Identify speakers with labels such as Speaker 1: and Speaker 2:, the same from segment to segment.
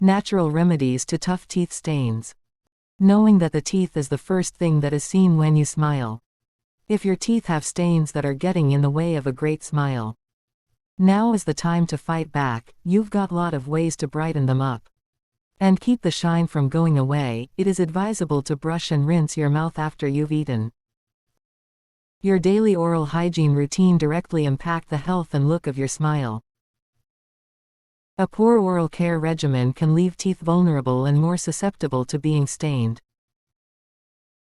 Speaker 1: Natural remedies to tough teeth stains. Knowing that the teeth is the first thing that is seen when you smile. If your teeth have stains that are getting in the way of a great smile, now is the time to fight back. You've got a lot of ways to brighten them up and keep the shine from going away. It is advisable to brush and rinse your mouth after you've eaten. Your daily oral hygiene routine directly impact the health and look of your smile. A poor oral care regimen can leave teeth vulnerable and more susceptible to being stained.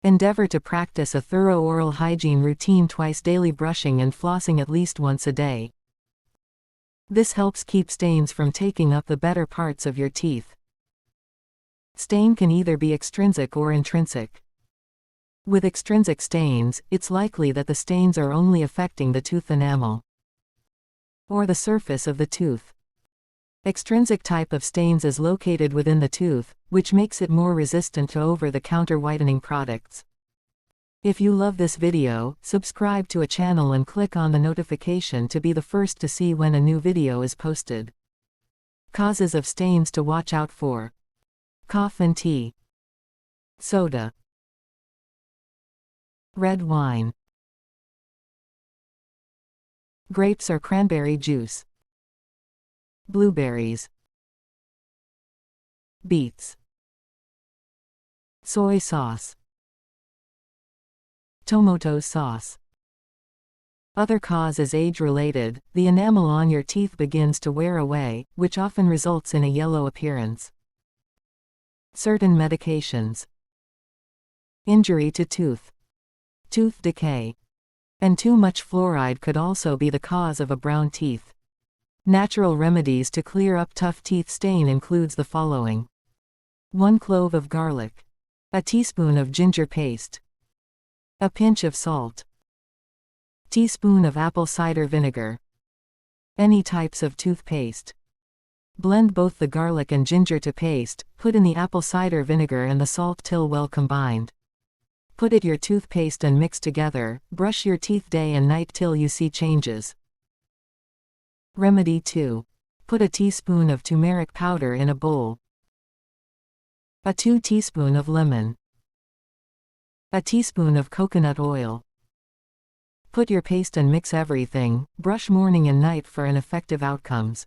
Speaker 1: Endeavor to practice a thorough oral hygiene routine twice daily, brushing and flossing at least once a day. This helps keep stains from taking up the better parts of your teeth. Stain can either be extrinsic or intrinsic. With extrinsic stains, it's likely that the stains are only affecting the tooth enamel or the surface of the tooth. Extrinsic type of stains is located within the tooth, which makes it more resistant to over-the-counter whitening products. If you love this video, subscribe to a channel and click on the notification to be the first to see when a new video is posted. Causes of stains to watch out for: cough and tea, soda, red wine, grapes or cranberry juice, blueberries, beets, soy sauce, tomato sauce. Other cause is age-related. The enamel on your teeth begins to wear away, which often results in a yellow appearance. Certain medications, injury to tooth, tooth decay, and too much fluoride could also be the cause of a brown teeth. Natural remedies to clear up tough teeth stain includes the following: 1 clove of garlic, a teaspoon of ginger paste, a pinch of salt, teaspoon of apple cider vinegar, any types of toothpaste. Blend both the garlic and ginger to paste, put in the apple cider vinegar and the salt till well combined. Put it your toothpaste and mix together. Brush your teeth day and night till you see changes. Remedy 2. Put a teaspoon of turmeric powder in a bowl. A 2 teaspoon of lemon. A teaspoon of coconut oil. Put your paste and mix everything. Brush morning and night for an effective outcomes.